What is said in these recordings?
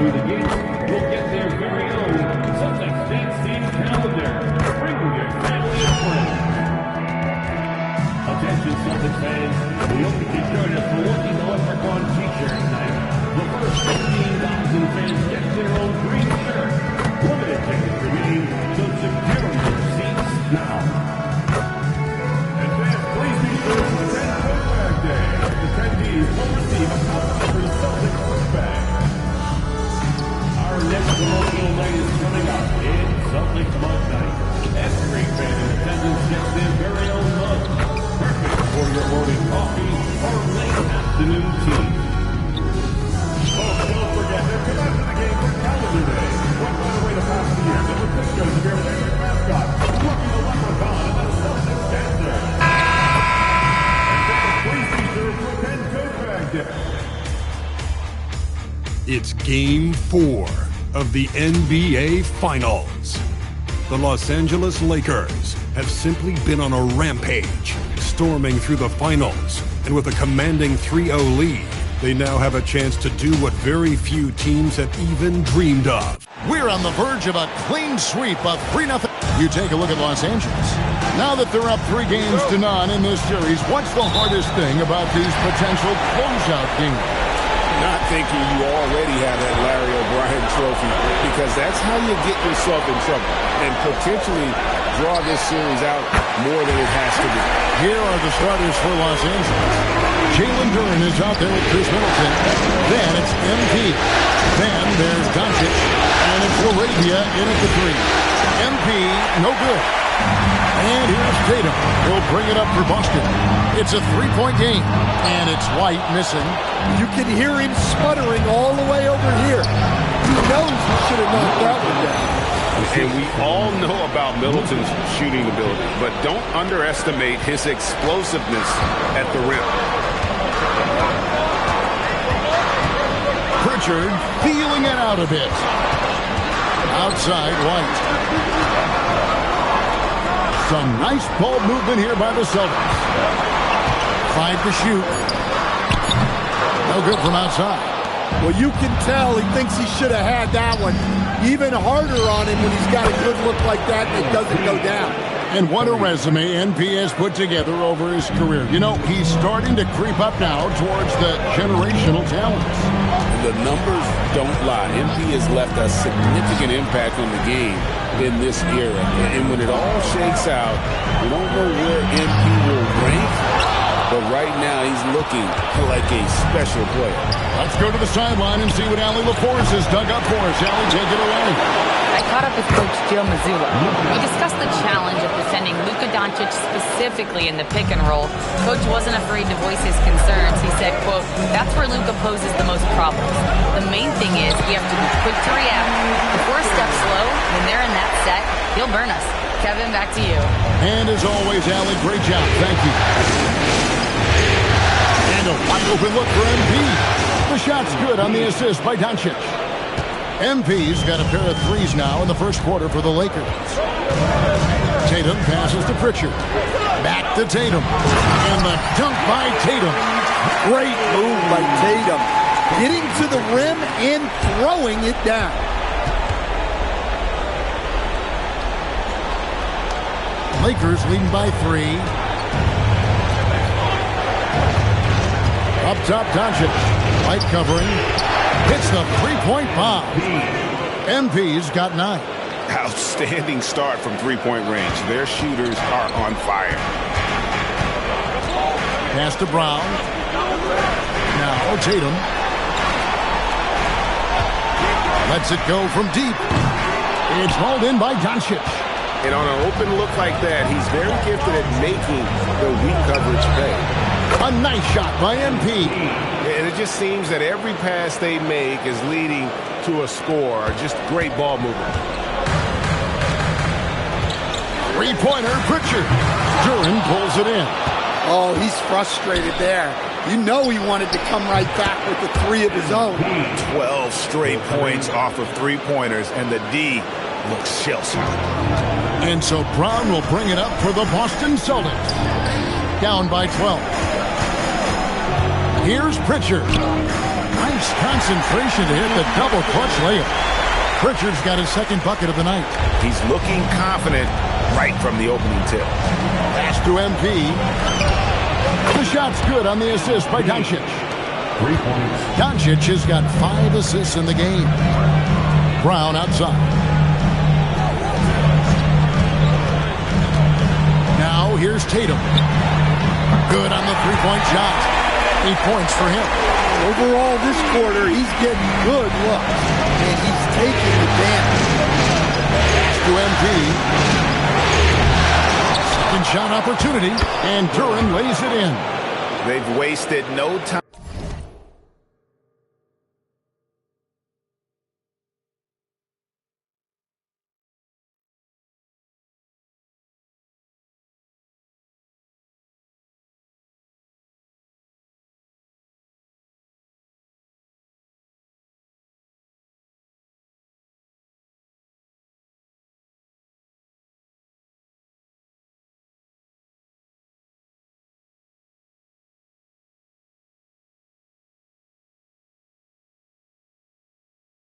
through the gates will get their very own Celtics Dance Team calendar. Bring your family and friends. Attention Celtics fans, we hope you can join us for Lucky the Leprechaun t-shirt night. The first 15,000 fans get their own green shirt. Limited tickets remaining, so secure your seats now. And fans, please be sure to attend Throwback Day. Attendees will receive a complimentary Celtics first bag. Our next promotional night is coming up in Celtics Mug Night. Every fan in attendance gets their very own mug. Perfect for your morning coffee or late afternoon tea. Oh, don't forget, they're coming out to the game for Calendar Day. What better way to pass the year than with pictures of your favorite mascot, Lucky the Leprechaun and the Celtics dancer. And please be sure to attend Throwback Day. It's Game 4 of the NBA Finals. The Los Angeles Lakers have simply been on a rampage, storming through the finals, and with a commanding 3-0 lead, they now have a chance to do what very few teams have even dreamed of. We're on the verge of a clean sweep of 3-0. You take a look at Los Angeles. Now that they're up 3-0 in this series, what's the hardest thing about these potential closeout games? Not thinking you already have that Larry O'Brien trophy, because that's how you get yourself in trouble and potentially draw this series out more than it has to be. Here are the starters for Los Angeles. Jalen Duren is out there with Chris Middleton. Then it's MP. Then there's Doncic. And it's Laravia in at the 3. MP, no good. And here's Tatum. He'll bring it up for Boston. It's a 3-point game. And it's White missing. You can hear him sputtering all the way over here. He knows he should have knocked that one down. And we all know about Middleton's shooting ability, but don't underestimate his explosiveness at the rim. Pritchard feeling it out a bit. Outside White. Some nice ball movement here by the Celtics. 5 to shoot. No good from outside. Well, you can tell he thinks he should have had that one. Even harder on him when he's got a good look like that and it doesn't go down. And what a resume NP has put together over his career. You know, he's starting to creep up now towards the generational talents. The numbers don't lie. MP has left a significant impact on the game in this era. And when it all shakes out, we don't know where MP will rank, but right now he's looking like a special player. Let's go to the sideline and see what Allie LaForce has dug up for us. Allie, take it away. I caught up with Coach Joe Mazzulla. We discussed the challenge of defending Luka Doncic specifically in the pick and roll. Coach wasn't afraid to voice his concerns. He said, quote, "That's where Luka poses the most problems. The main thing is we have to be quick to react. If we're a step slow, when they're in that set, he'll burn us." Kevin, back to you. And as always, Allie, great job. Thank you. And a wide open look for MP. The shot's good on the assist by Doncic. MP's got a pair of threes now in the first quarter for the Lakers. Tatum passes to Pritchard. Back to Tatum. And the dunk by Tatum. Great move by Tatum. Getting to the rim and throwing it down. Lakers leading by 3. Up top, Doncic. White covering. Hits the three-point bomb. MP's got 9. Outstanding start from three-point range. Their shooters are on fire. Pass to Brown. Now Tatum. Lets it go from deep. It's hauled in by Doncic. And on an open look like that, he's very gifted at making the weak coverage pay. A nice shot by MP. And it just seems that every pass they make is leading to a score. Just great ball movement. Three-pointer, Pritchard. Duren pulls it in. Oh, he's frustrated there. You know he wanted to come right back with the 3 of his own. 12 straight points off of three-pointers, and the D looks shell-shocked. And so Brown will bring it up for the Boston Celtics. Down by 12. Here's Pritchard. Nice concentration to hit the double clutch layup. Pritchard's got his second bucket of the night. He's looking confident right from the opening tip. Pass to MP. The shot's good on the assist by Doncic. 3 points. Doncic has got 5 assists in the game. Brown outside. Now here's Tatum. Good on the three-point shot. 8 points for him. Overall, this quarter, he's getting good looks, and he's taking advantage. To MP. Second shot opportunity, and Duran lays it in. They've wasted no time.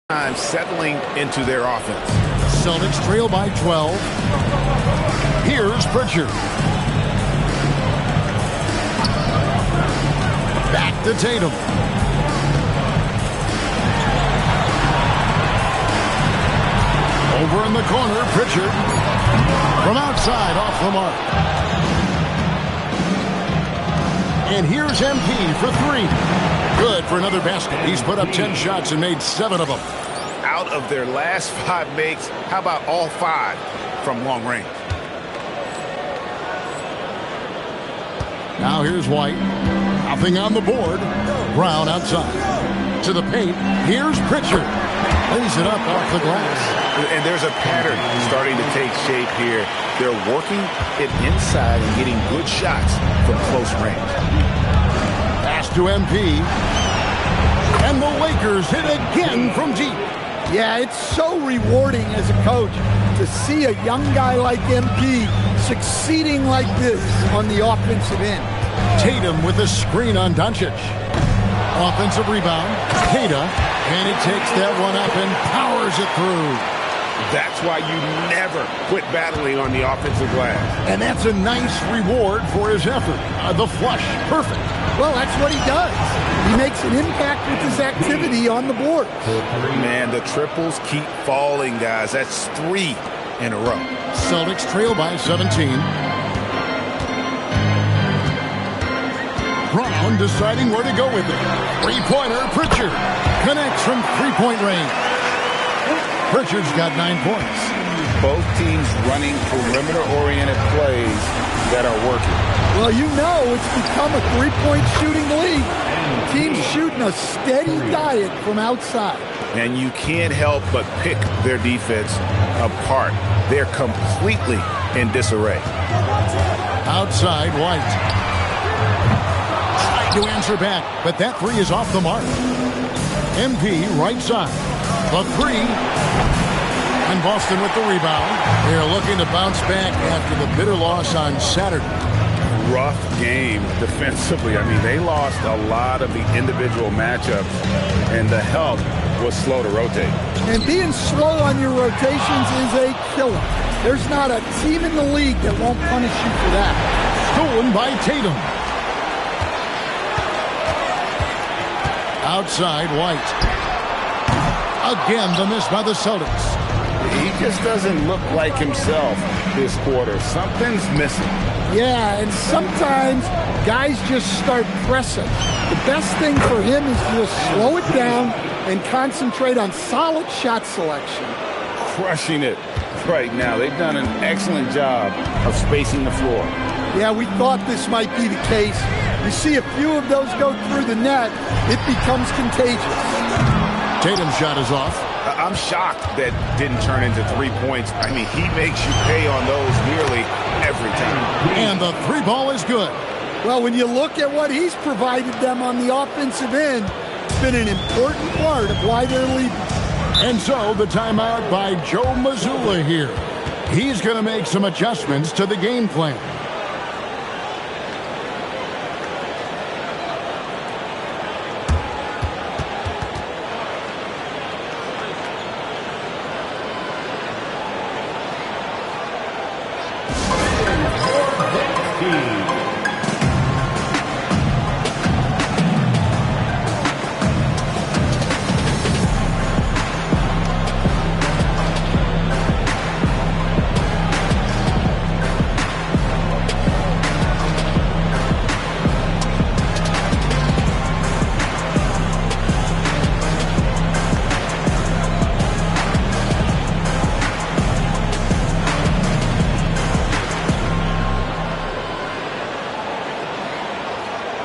Time settling into their offense. Celtics trail by 12. Here's Pritchard. Back to Tatum. Over in the corner, Pritchard. From outside, off the mark. And here's MP for 3. Good for another basket. He's put up 10 shots and made 7 of them. Out of their last 5 makes, how about all 5 from long range? Now here's White. Nothing on the board. Brown outside. To the paint. Here's Pritchard. Lays it up off the glass. And there's a pattern starting to take shape here. They're working it inside and getting good shots from close range. Pass to MP. And the Lakers hit again from deep. Yeah, it's so rewarding as a coach to see a young guy like MP succeeding like this on the offensive end. Tatum with a screen on Doncic. Offensive rebound. Tatum. And he takes that one up and powers it through. That's why you never quit battling on the offensive glass. And that's a nice reward for his effort. The flush. Perfect. Well, that's what he does. He makes an impact with his activity on the board. Man, the triples keep falling, guys. That's 3 in a row. Celtics trail by 17. Brown deciding where to go with it. Three-pointer, Pritchard. Connects from three-point range. Pritchard's got 9 points. Both teams running perimeter-oriented plays that are working. Well, you know it's become a three-point shooting league. Teams shooting a steady diet from outside. And you can't help but pick their defense apart. They're completely in disarray. Outside, White. Trying to answer back, but that 3 is off the mark. MP right side. The 3. And Boston with the rebound. They're looking to bounce back after the bitter loss on Saturday. Rough game defensively. I mean, they lost a lot of the individual matchups, and the help was slow to rotate. And being slow on your rotations is a killer. There's not a team in the league that won't punish you for that. Stolen by Tatum. Outside, White. Again, the miss by the Celtics. He just doesn't look like himself this quarter. Something's missing. Yeah, and sometimes guys just start pressing. The best thing for him is to just slow it down and concentrate on solid shot selection. Crushing it right now. They've done an excellent job of spacing the floor. Yeah, we thought this might be the case. You see a few of those go through the net, it becomes contagious. Tatum's shot is off. I'm shocked that didn't turn into 3 points. I mean, he makes you pay on those nearly every time. And the 3 ball is good. Well, when you look at what he's provided them on the offensive end, it's been an important part of why they're leading. And so the timeout by Joe Mazzulla here. He's going to make some adjustments to the game plan. 13.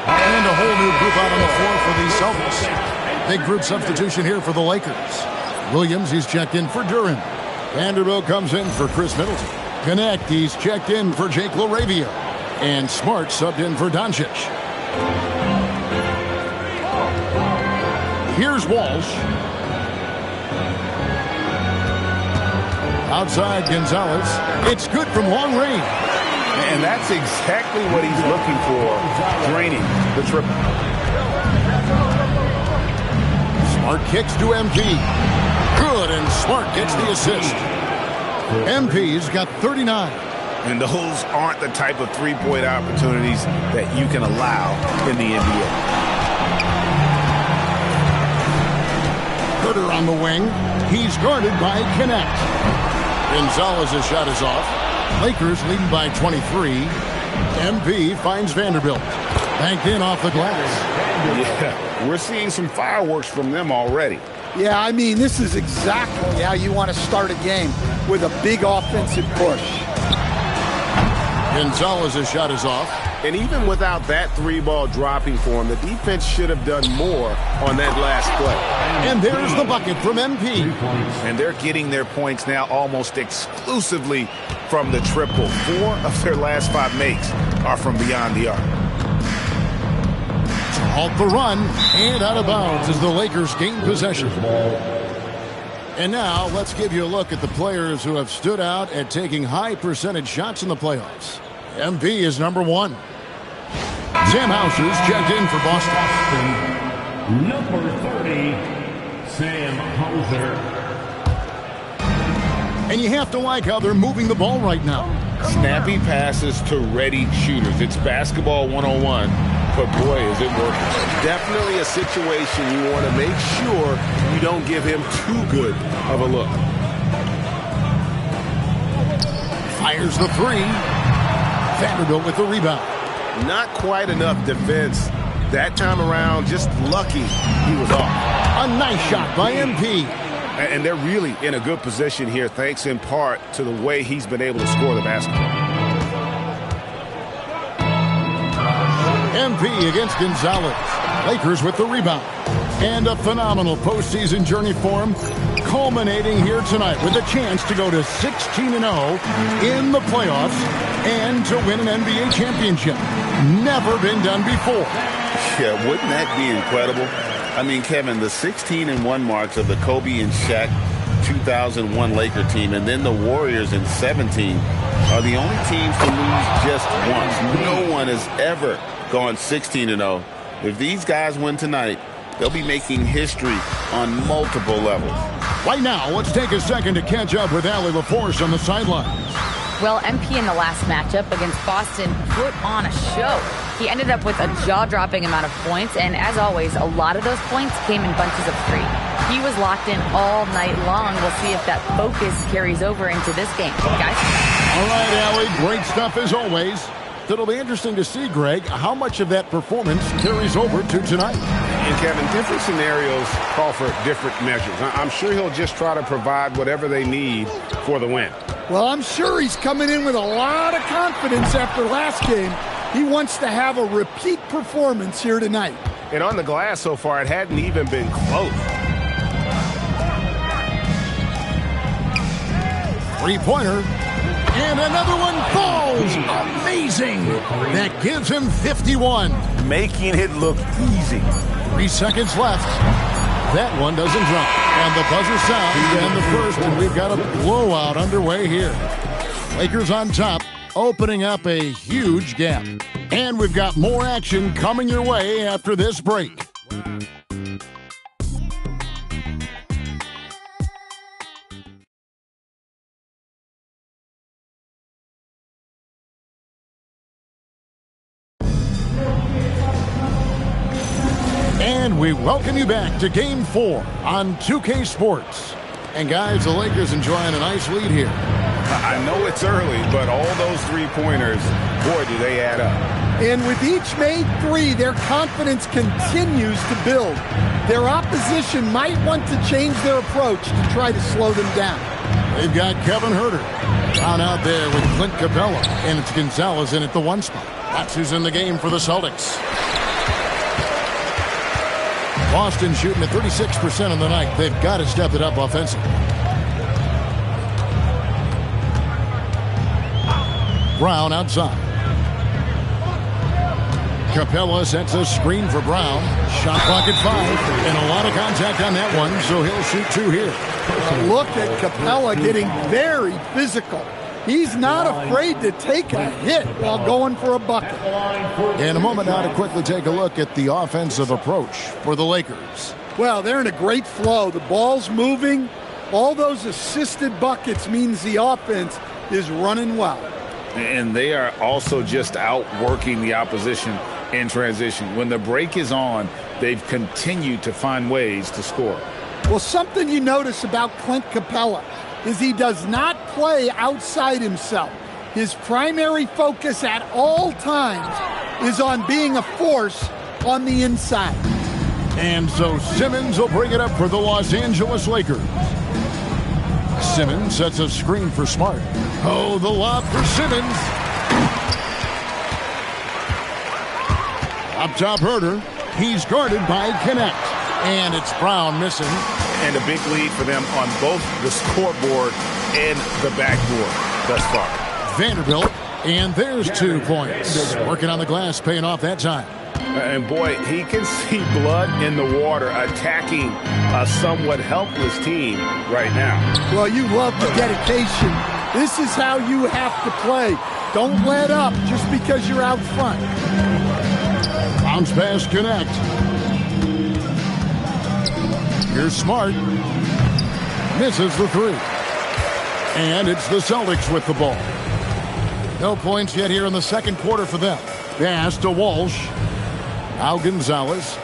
And a whole new group out on the floor for the Celtics. Big group substitution here for the Lakers. Williams, he's checked in for Duran. Vanderbilt comes in for Chris Middleton. Connect, he's checked in for Jake LaRavia. And Smart subbed in for Doncic. Here's Walsh. Outside Gonzalez. It's good from long range. And that's exactly what he's looking for, draining the triple. Smart kicks to MP. Good, and Smart gets the assist. MP's got 39. And those aren't the type of three-point opportunities that you can allow in the NBA. Herter on the wing. He's guarded by Connect. Gonzalez's shot is off. Lakers leading by 23. MP finds Vanderbilt. Banked in off the glass. Yeah, we're seeing some fireworks from them already. Yeah, I mean, this is exactly how you want to start a game, with a big offensive push. Gonzalez's shot is off. And even without that three ball dropping for him, the defense should have done more on that last play. And there's the bucket from MP. And they're getting their points now almost exclusively from the triple. 4 of their last 5 makes are from beyond the arc. To halt the run, and out of bounds as the Lakers gain possession. And now let's give you a look at the players who have stood out at taking high percentage shots in the playoffs. MP is number 1. Sam Hauser's checked in for Boston. Number 30, Sam Hauser. And you have to like how they're moving the ball right now. Snappy passes to ready shooters. It's basketball 101, but boy, is it working. Definitely a situation you want to make sure you don't give him too good of a look. Fires the 3. Vanderbilt with the rebound. Not quite enough defense. That time around, just lucky he was off. A nice shot by MP. And they're really in a good position here, thanks in part to the way he's been able to score the basketball. MP against Gonzalez. Lakers with the rebound. And a phenomenal postseason journey for him, culminating here tonight with a chance to go to 16-0 in the playoffs and to win an NBA championship. Never been done before. Yeah, wouldn't that be incredible? I mean, Kevin, the 16-1 marks of the Kobe and Shaq 2001 Laker team, and then the Warriors in 17 are the only teams to lose just once. No one has ever gone 16-0. If these guys win tonight, they'll be making history on multiple levels. Right now, let's take a second to catch up with Allie LaForce on the sidelines. Well, MP in the last matchup against Boston put on a show. He ended up with a jaw-dropping amount of points, and as always, a lot of those points came in bunches of 3. He was locked in all night long. We'll see if that focus carries over into this game. Guys? All right, Allie, great stuff as always. It'll be interesting to see, Greg, how much of that performance carries over to tonight. And, Kevin, different scenarios call for different measures. I'm sure he'll just try to provide whatever they need for the win. Well, I'm sure he's coming in with a lot of confidence after last game. He wants to have a repeat performance here tonight. And on the glass so far, it hadn't even been close. 3-pointer. And another one falls. Amazing. That gives him 51. Making it look easy. 3 seconds left. That one doesn't drop. And the buzzer sounds, and the first, and we've got a blowout underway here. Lakers on top, opening up a huge gap. And we've got more action coming your way after this break. And we welcome you back to Game 4 on 2K Sports. And guys, the Lakers enjoying a nice lead here. I know it's early, but all those three-pointers, boy, do they add up. And with each made three, their confidence continues to build. Their opposition might want to change their approach to try to slow them down. They've got Kevin Huerter down out there with Clint Capella, and it's Gonzalez in at the one spot. That's who's in the game for the Celtics. Boston shooting at 36% on the night. They've got to step it up offensively. Brown outside. Capella sets a screen for Brown. Shot clock at 5, and a lot of contact on that one, so he'll shoot 2 here. Look at Capella getting very physical. He's not afraid to take a hit while going for a bucket. In a moment now to quickly take a look at the offensive approach for the Lakers. Well, they're in a great flow. The ball's moving. All those assisted buckets means the offense is running well. And they are also just outworking the opposition in transition. When the break is on, they've continued to find ways to score. Well, something you notice about Clint Capella is he does not play outside himself. His primary focus at all times is on being a force on the inside. And so Simmons will bring it up for the Los Angeles Lakers. Simmons sets a screen for Smart. Oh, the lob for Simmons. Up top, Huerter. He's guarded by Connect. And it's Brown missing. And a big lead for them on both the scoreboard and the backboard thus far. Vanderbilt. And there's 2 points. Working on the glass, paying off that time. And boy, he can see blood in the water attacking a somewhat helpless team right now. Well, you love the dedication. This is how you have to play. Don't let up just because you're out front. Bounce pass, Connect. Here's Smart. Misses the 3. And it's the Celtics with the ball. No points yet here in the second quarter for them. Pass to Walsh. Now Gonzalez.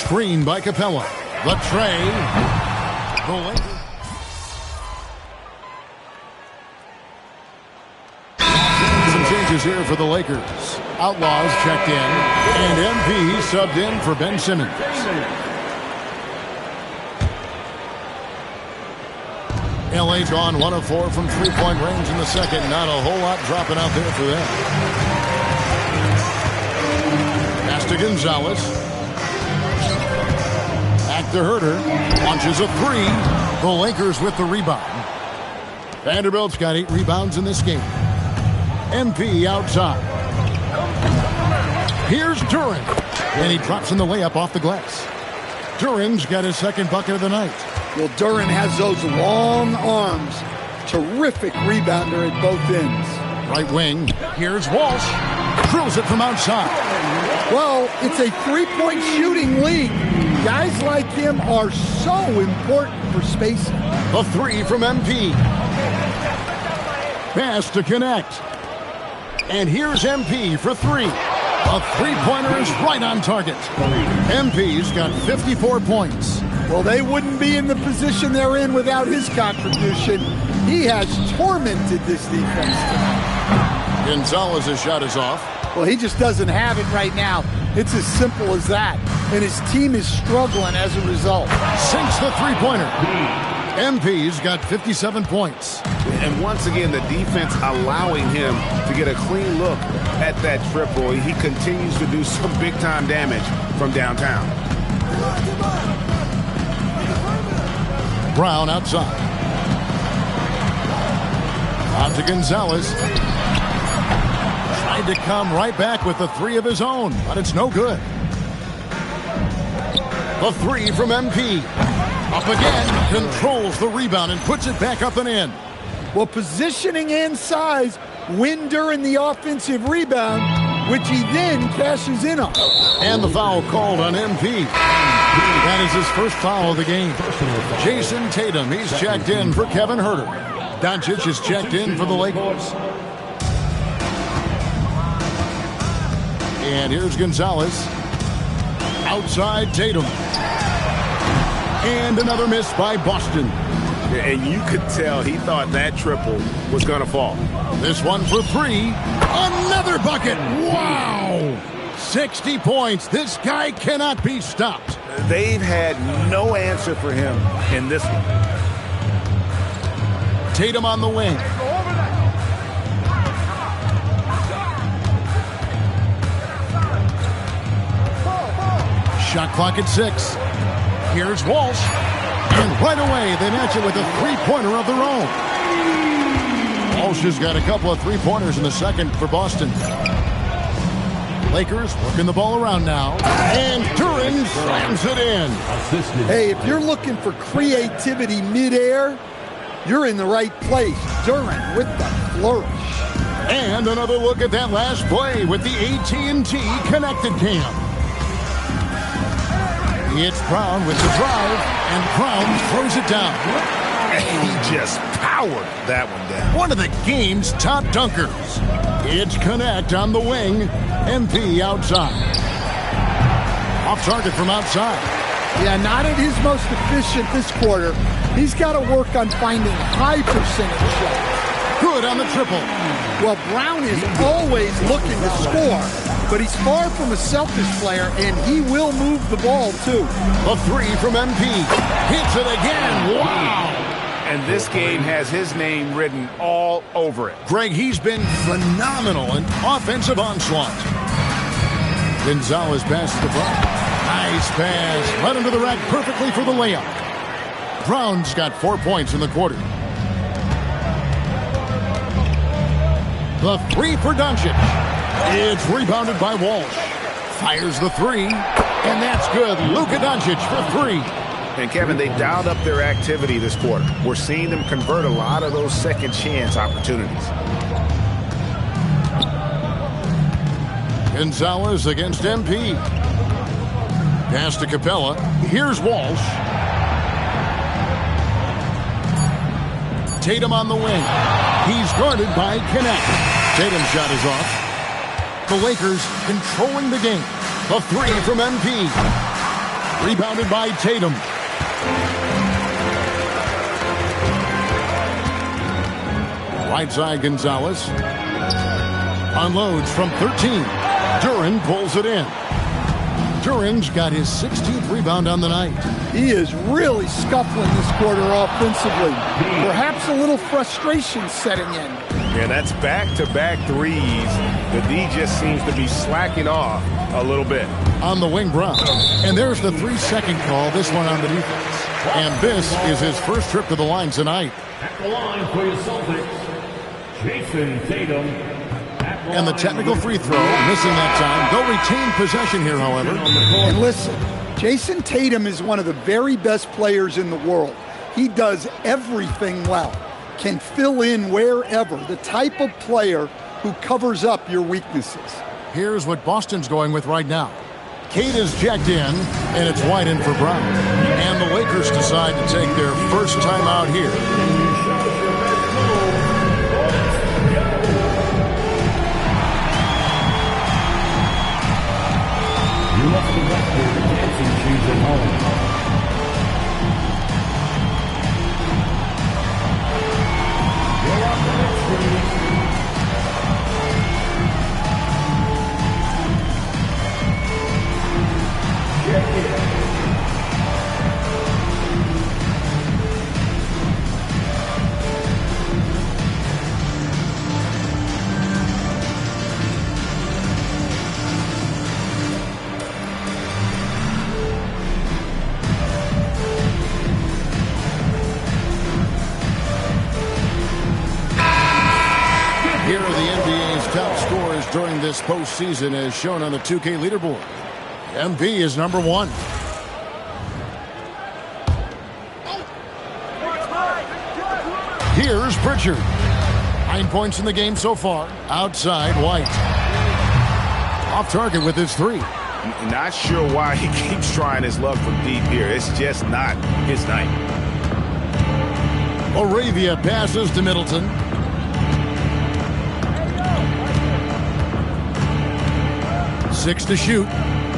Screen by Capella. The tray. The Lakers. Some changes here for the Lakers. Outlaws checked in. And MP subbed in for Ben Simmons. LA gone 1 of 4 from three-point range in the second. Not a whole lot dropping out there for them. Pass to Gonzalez. Back to Huerter. Launches a 3. The Lakers with the rebound. Vanderbilt's got 8 rebounds in this game. MP outside. Here's Duran. And he drops in the layup off the glass. Duran's got his second bucket of the night. Well, Duran has those long arms. Terrific rebounder at both ends. Right wing. Here's Walsh. Drills it from outside. Well, it's a three-point shooting league. Guys like him are so important for spacing. A 3 from MP. Pass to Connect. And here's MP for 3. A three-pointer is right on target. MP's got 54 points. Well, they wouldn't be in the position they're in without his contribution. He has tormented this defense tonight. Gonzalez's shot is off. Well, he just doesn't have it right now. It's as simple as that. And his team is struggling as a result. Sinks the three-pointer. MP's got 57 points. And once again, the defense allowing him to get a clean look at that triple. He continues to do some big-time damage from downtown. Brown outside. On to Gonzalez. Tried to come right back with the three of his own, but it's no good. The three from MP. Up again, controls the rebound and puts it back up and in. Well, positioning and size win during the offensive rebound, which he then cashes in on. And the foul called on MP. That is his first foul of the game. Jason Tatum, he's checked in for Kevin Huerter. Doncic is checked in for the Lakers. And here's Gonzalez. Outside Tatum. And another miss by Boston. And you could tell he thought that triple was going to fall. This one for three. Another bucket. Wow. 60 points. This guy cannot be stopped. They've had no answer for him in this one. Tatum on the wing. Shot clock at 6. Here's Walsh. And right away, they match it with a three-pointer of their own. Walsh has got a couple of three-pointers in the second for Boston. Lakers working the ball around now. And Duren slams it in. Hey, if you're looking for creativity midair, you're in the right place. Duren with the flourish. And another look at that last play with the AT&T connected cam. It's Brown with the drive, and Brown throws it down. He just powered that one down. One of the game's top dunkers. It's Connect on the wing. MP outside. Off target from outside. Yeah, not at his most efficient this quarter. He's got to work on finding high percentage shots. Good on the triple. Well, Brown is always looking to score, but he's far from a selfish player, and he will move the ball, too. A three from MP. Hits it again. Wow. And this game has his name written all over it. Greg, he's been phenomenal in offensive onslaught. Gonzalez passes to Brown. Nice pass. Led him to the rack perfectly for the layup. Brown's got 4 points in the quarter. The three for Doncic. It's rebounded by Walsh. Fires the three, and that's good. Luka Doncic for three. And, Kevin, they dialed up their activity this quarter. We're seeing them convert a lot of those second chance opportunities. Gonzalez against MP. Pass to Capella. Here's Walsh. Tatum on the wing. He's guarded by Connect. Tatum's shot is off. The Lakers controlling the game. A three from MP. Rebounded by Tatum. Right side Gonzalez. Unloads from 13. Duren pulls it in. Duren's got his 16th rebound on the night. He is really scuffling this quarter offensively. Perhaps a little frustration setting in. Yeah, that's back-to-back threes. The D just seems to be slacking off a little bit. On the wing, Brown. And there's the 3-second call, this one on the defense. And this is his first trip to the line tonight. At the line for your Celtics, Jason Tatum. And the technical free throw, missing that time. They'll retain possession here, however. And listen, Jason Tatum is one of the very best players in the world. He does everything well, can fill in wherever, the type of player who covers up your weaknesses. Here's what Boston's going with right now. Kate is checked in, and it's wide in for Brown. And the Lakers decide to take their first time out here. You left the rest of the dancing shoes at home. You're on the next screen. Check it. during this postseason as shown on the 2K leaderboard. MV is number 1. Here's Pritchard. 9 points in the game so far. Outside White. Off target with his 3. Not sure why he keeps trying his luck from deep here. It's just not his night. Moravia passes to Middleton. Six to shoot.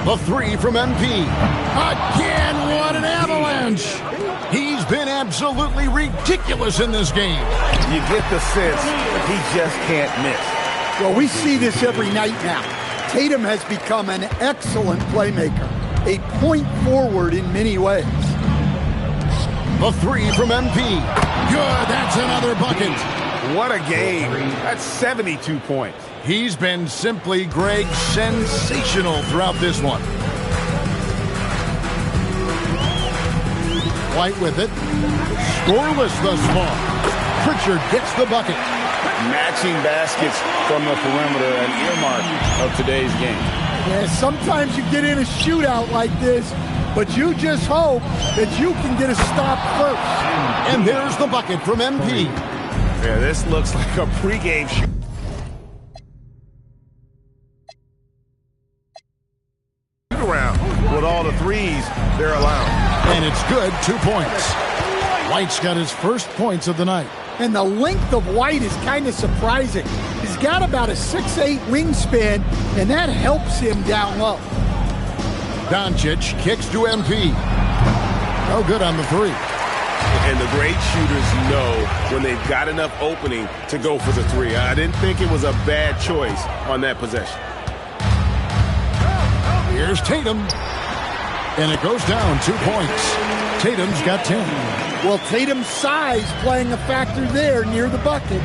The 3 from MP. Again, what an avalanche! He's been absolutely ridiculous in this game. You get the sense that he just can't miss. Well, we see this every night now. Tatum has become an excellent playmaker, a point forward in many ways. The 3 from MP. Good, that's another bucket. What a game. That's 72 points. He's been simply, Greg, sensational throughout this one. White with it. Scoreless thus far. Pritchard gets the bucket. Matching baskets from the perimeter, an earmark of today's game. Yeah, sometimes you get in a shootout like this, but you just hope that you can get a stop first. And there's the bucket from MP. Yeah, this looks like a pregame shoot. Around with all the threes they're allowing. And it's good, 2 points. White's got his first points of the night. And the length of White is kind of surprising. He's got about a 6'8" wingspan, and that helps him down low. Doncic kicks to MP. No good on the 3. And the great shooters know when they've got enough opening to go for the 3. I didn't think it was a bad choice on that possession. Here's Tatum. And it goes down 2 points. Tatum's got 10. Well, Tatum's size playing a factor there near the bucket.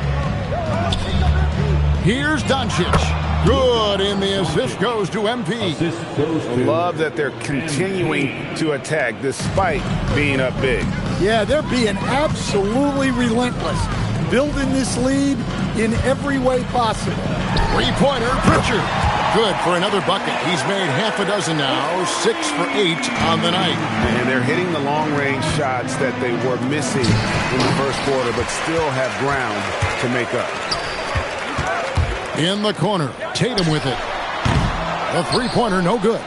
Here's Doncic. Good, and the assist goes to MP. I love that they're continuing to attack despite being up big. Yeah, they're being absolutely relentless, building this lead in every way possible. Three-pointer, Pritchard. Good for another bucket. He's made half a dozen now, 6 for 8 on the night. And they're hitting the long-range shots that they were missing in the first quarter, but still have ground to make up. In the corner, Tatum with it. A three-pointer, no good.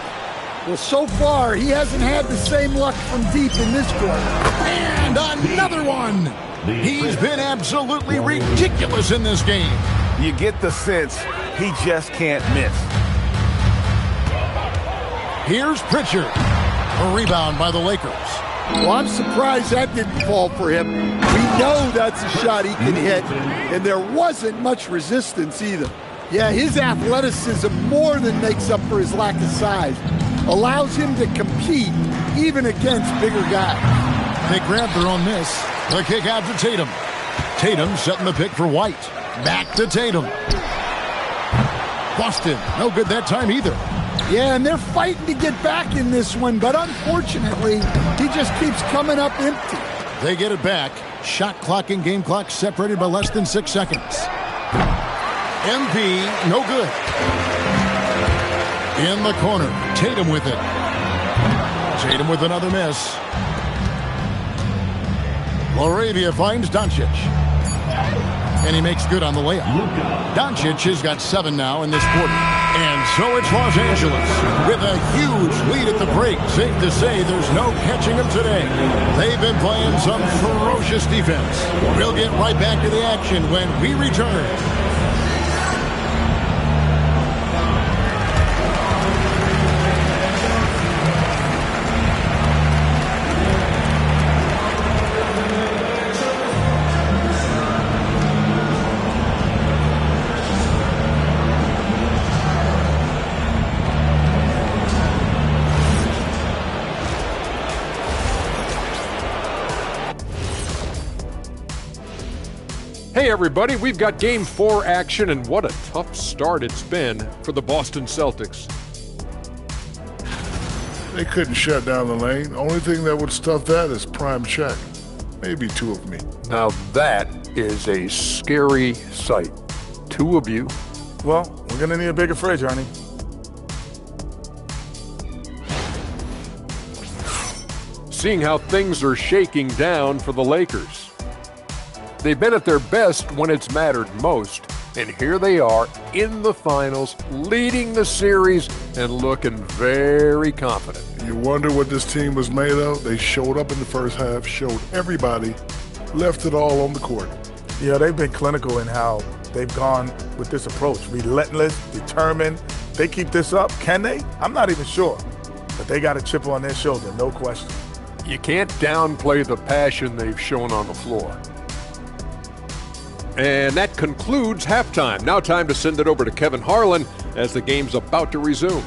Well, so far, he hasn't had the same luck from deep in this quarter. And another one. He's been absolutely ridiculous in this game. You get the sense he just can't miss. Here's Pritchard. A rebound by the Lakers. Well, I'm surprised that didn't fall for him. We know that's a shot he can hit, and there wasn't much resistance either. Yeah, his athleticism more than makes up for his lack of size. Allows him to compete even against bigger guys. They grab their own miss. The kick out to Tatum. Tatum setting the pick for White. Back to Tatum. Boston, no good that time either. Yeah, and they're fighting to get back in this one, but unfortunately, he just keeps coming up empty. They get it back. Shot clock and game clock separated by less than 6 seconds. MP, no good. In the corner, Tatum with it. Tatum with another miss. Moravia finds Doncic. And he makes good on the layup. Doncic has got 7 now in this quarter. And so it's Los Angeles with a huge lead at the break. Safe to say there's no catching them today. They've been playing some ferocious defense. We'll get right back to the action when we return. Hey everybody, we've got Game 4 action, and what a tough start it's been for the Boston Celtics. They couldn't shut down the lane. Only thing that would stuff that is prime check. Maybe 2 of me. Now that is a scary sight. 2 of you. Well, We're going to need a bigger fridge, Ernie. Seeing how things are shaking down for the Lakers. They've been at their best when it's mattered most, and here they are in the finals, leading the series and looking very confident. You wonder what this team was made of? They showed up in the first half, showed everybody, left it all on the court. Yeah, they've been clinical in how they've gone with this approach. Relentless, determined. They keep this up. Can they? I'm not even sure. But they got a chip on their shoulder, no question. You can't downplay the passion they've shown on the floor. And that concludes halftime. Now time to send it over to Kevin Harlan as the game's about to resume.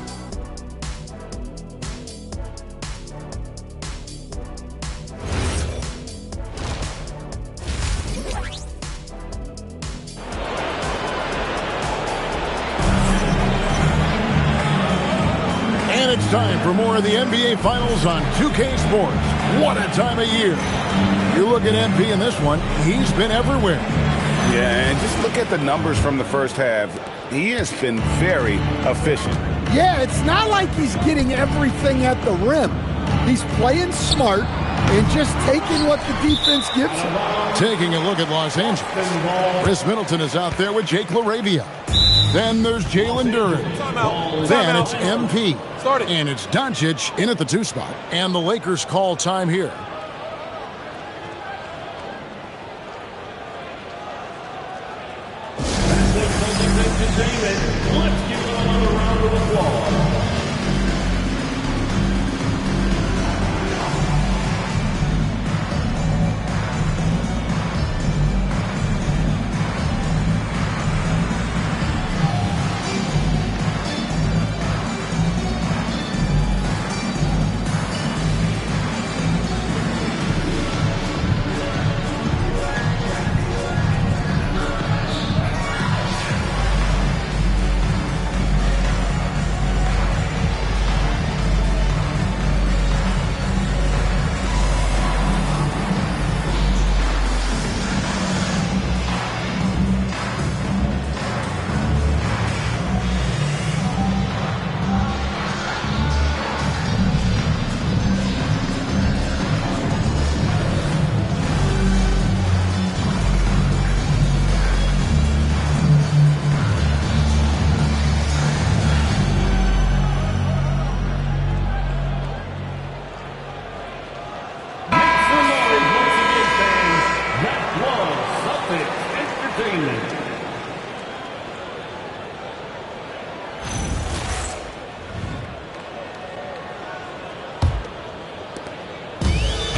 And it's time for more of the NBA Finals on 2K Sports. What a time of year. You look at MP in this one, he's been everywhere. Yeah, and just look at the numbers from the first half. He has been very efficient. Yeah, it's not like he's getting everything at the rim. He's playing smart and just taking what the defense gives him. Taking a look at Los Angeles. Chris Middleton is out there with Jake LaRavia. Then there's Jalen Duren. Then it's MP. And it's Doncic in at the 2 spot. And the Lakers call time here. Let's give them another round of applause.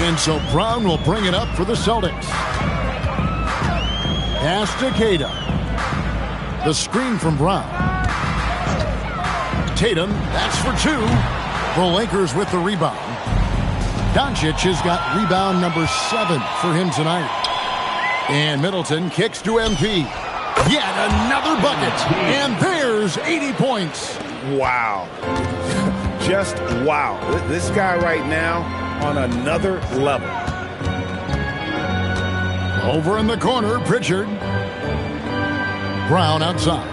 And so Brown will bring it up for the Celtics. Pass to Tatum. The screen from Brown. Tatum, that's for 2. The Lakers with the rebound. Doncic has got rebound number 7 for him tonight. And Middleton kicks to MP. Yet another bucket. And there's 80 points. Wow. Just wow. This guy right now on another level. Over in the corner, Pritchard. Brown outside.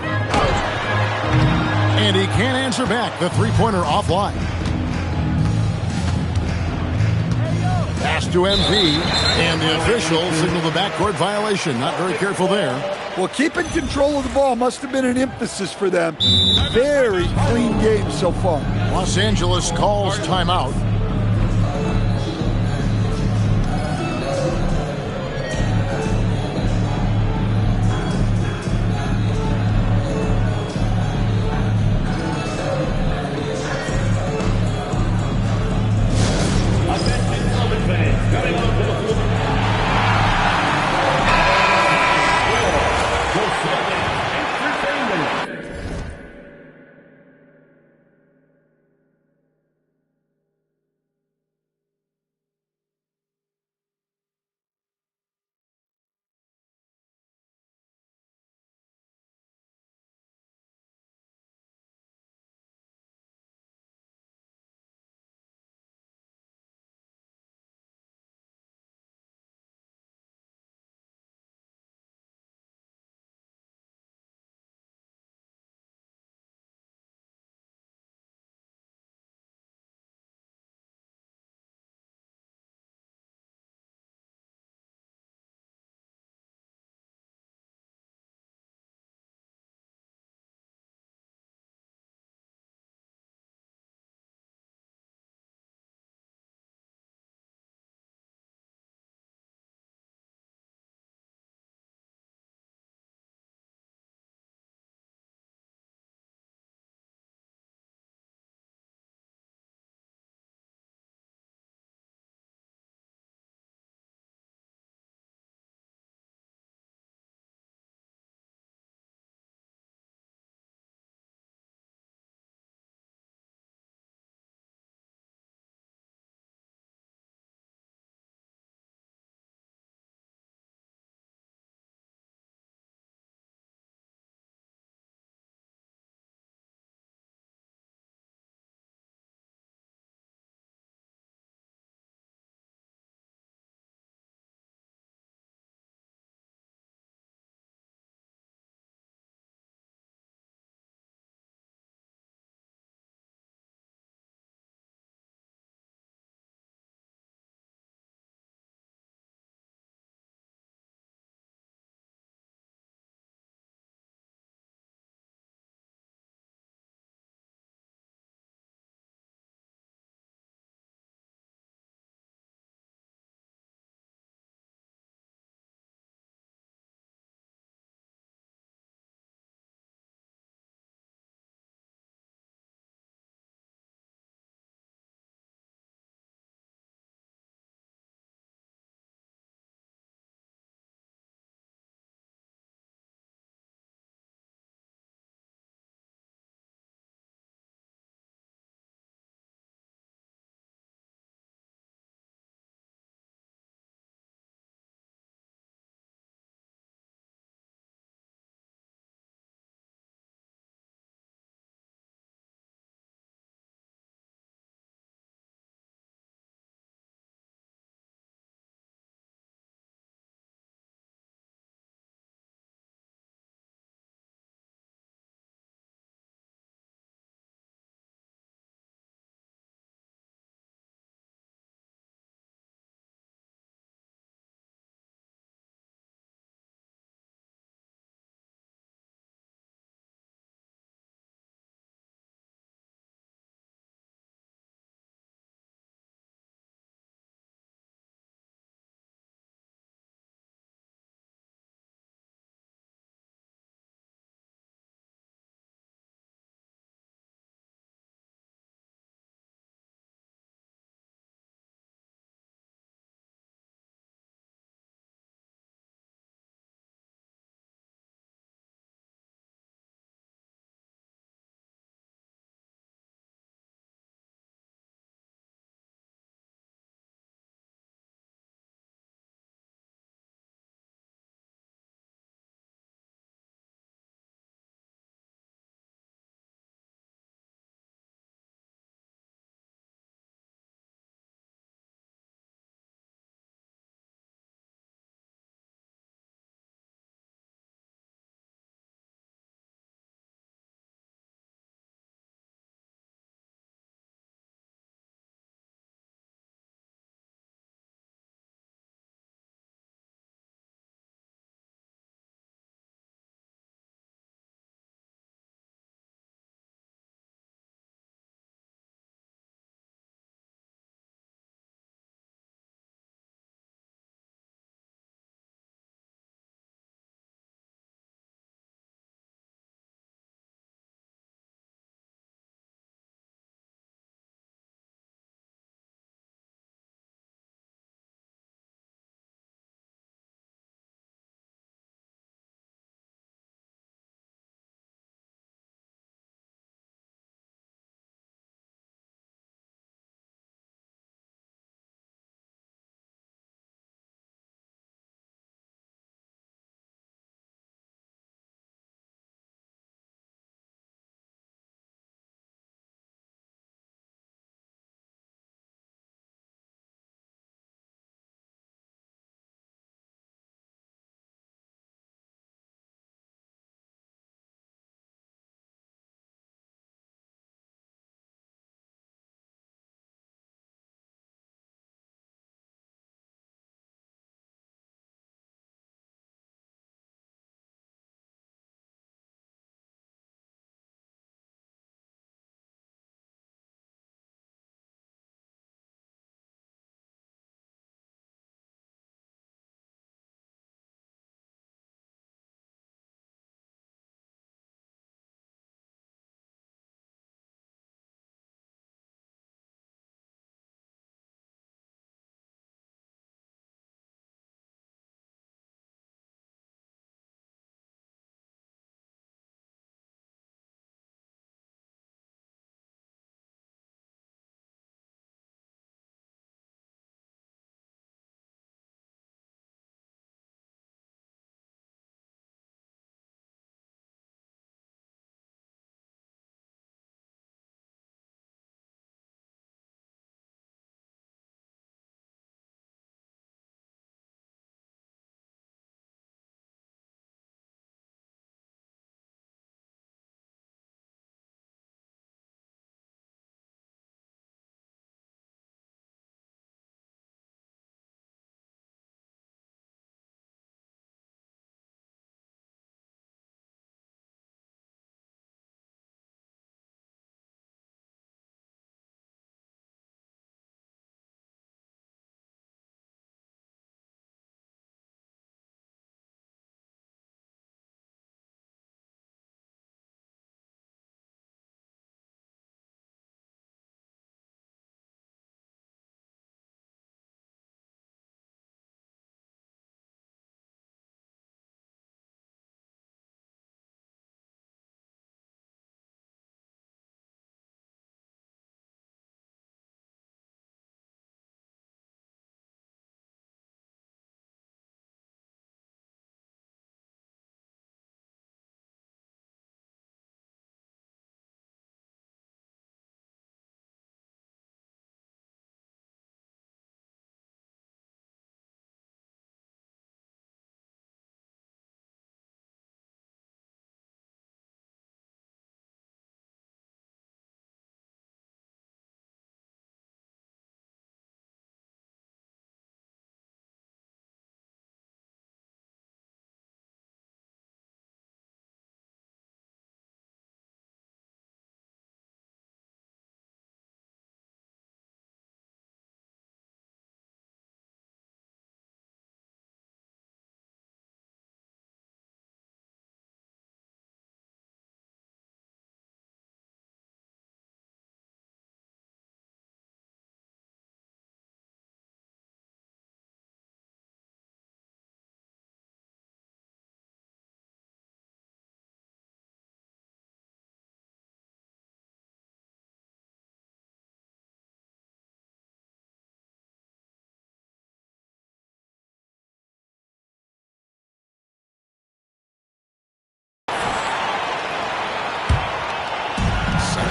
And he can't answer back. The three-pointer offline. Pass to MP. And the official signaled the backcourt violation. Not very careful there. Well, keeping control of the ball must have been an emphasis for them. Very clean game so far. Los Angeles calls timeout.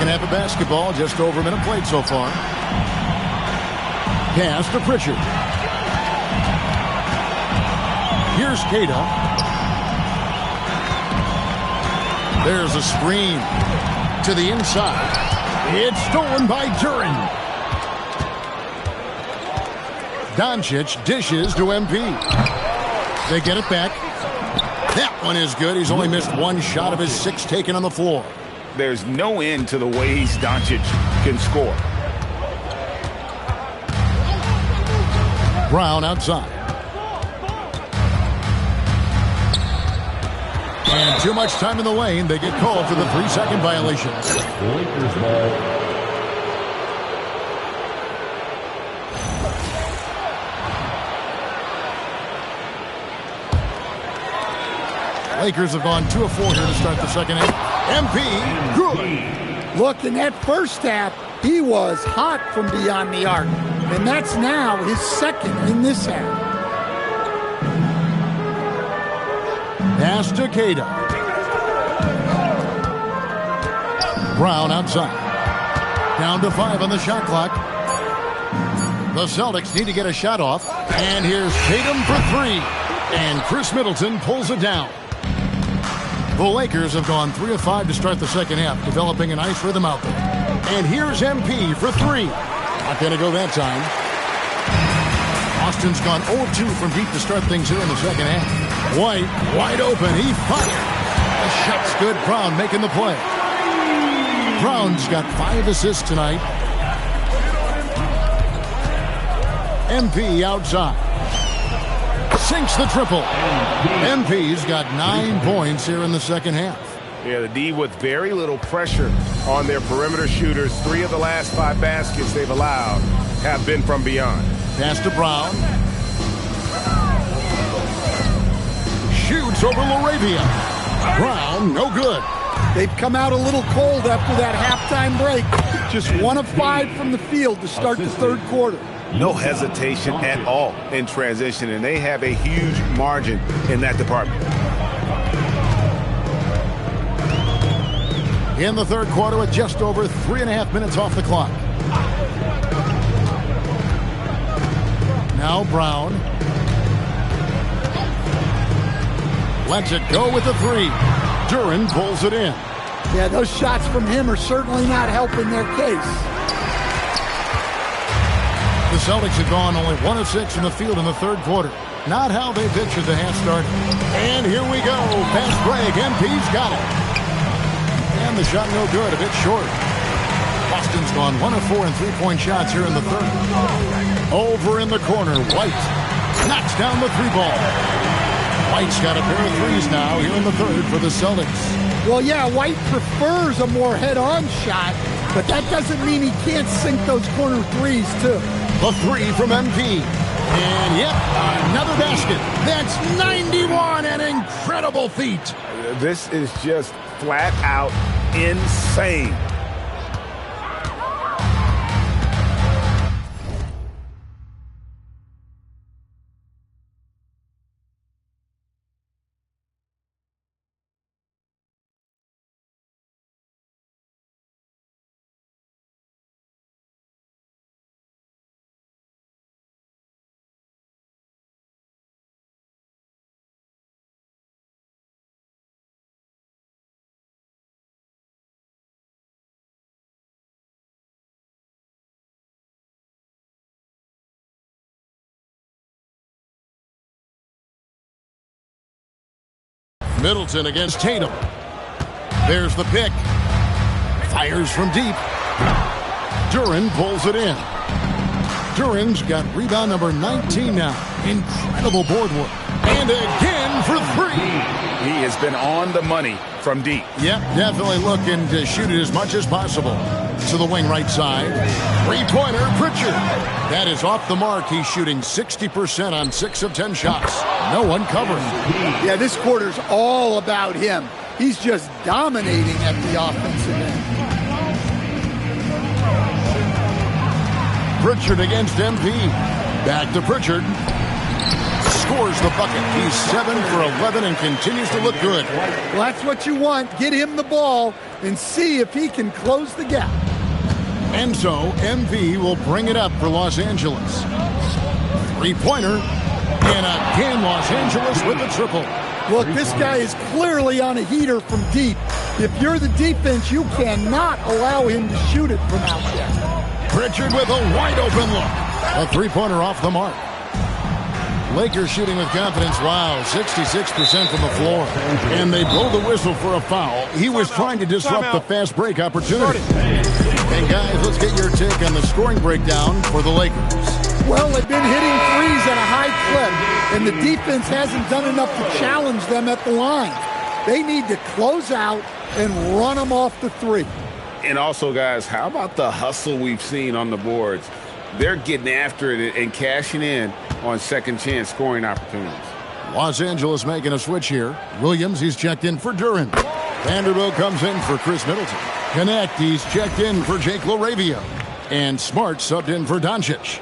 Second half of basketball, just over a minute played so far. Pass to Pritchard. Here's Cada. There's a screen to the inside. It's stolen by Duren. Doncic dishes to MP. They get it back. That one is good. He's only missed one shot of his 6 taken on the floor. There's no end to the ways Doncic can score. Brown outside. And too much time in the lane. They get called for the 3-second violation. Lakers ball. Lakers have gone 2 of 4 here to start the second half. MP, good. Look, in that first half, he was hot from beyond the arc. And that's now his second in this half. Pass to Cada. Brown outside. Down to 5 on the shot clock. The Celtics need to get a shot off. And here's Tatum for 3. And Chris Middleton pulls it down. The Lakers have gone 3 of 5 to start the second half, developing a nice rhythm out there. And here's MP for 3. Not going to go that time. Austin's gone 0-2 from deep to start things here in the second half. White, wide open. He fired. The shot's good. Brown making the play. Brown's got 5 assists tonight. MP outside. Sinks the triple. MP's got 9 points here in the second half. Yeah, the D with very little pressure on their perimeter shooters. 3 of the last 5 baskets they've allowed have been from beyond. Pass to Brown. Shoots over Laravia. Brown, no good. They've come out a little cold after that halftime break. Just 1 of 5 from the field to start the third quarter. No hesitation at all in transition, and they have a huge margin in that department. In the third quarter with just over 3.5 minutes off the clock. Now Brown. Lets it go with the 3. Duren pulls it in. Yeah, those shots from him are certainly not helping their case. The Celtics have gone only 1 of 6 in the field in the third quarter. Not how they pictured the half start. And here we go. Pass break. MP's got it. And the shot no good. A bit short. Boston's gone 1 of 4 in 3-point shots here in the third. Over in the corner. White knocks down the 3-ball. White's got a pair of 3s now here in the third for the Celtics. Well, yeah, White prefers a more head-on shot, but that doesn't mean he can't sink those corner 3s, too. The 3 from MP. And yep, another basket. That's 91, an incredible feat. This is just flat out insane. Middleton against Tatum. There's the pick. Fires from deep. Duren pulls it in. Duren's got rebound number 19 now. Incredible board work. And again for 3. He has been on the money from deep. Yep, definitely looking to shoot it as much as possible. To the wing right side. 3-pointer, Pritchard. That is off the mark. He's shooting 60% on 6 of 10 shots. No one covering. Yeah, this quarter's all about him. He's just dominating at the offensive end. Pritchard against MP. Back to Pritchard. Scores the bucket. He's 7 for 11 and continues to look good. Well, that's what you want. Get him the ball and see if he can close the gap. And so MV will bring it up for Los Angeles. Three-pointer. And again, Los Angeles with the triple. Look, this guy is clearly on a heater from deep. If you're the defense, you cannot allow him to shoot it from out there. Pritchard with a wide-open look. A three-pointer off the mark. Lakers shooting with confidence. Wow, 66% from the floor. And they blow the whistle for a foul. He was trying to disrupt the fast break opportunity. And guys, let's get your take on the scoring breakdown for the Lakers. Well, they've been hitting threes at a high clip, and the defense hasn't done enough to challenge them at the line. They need to close out and run them off the three. And also, guys, how about the hustle we've seen on the boards? They're getting after it and cashing in on second chance scoring opportunities. Los Angeles making a switch here. Williams, he's checked in for Duran. Vanderbilt comes in for Chris Middleton. Connect, he's checked in for Jake LaRavia. And Smart subbed in for Doncic.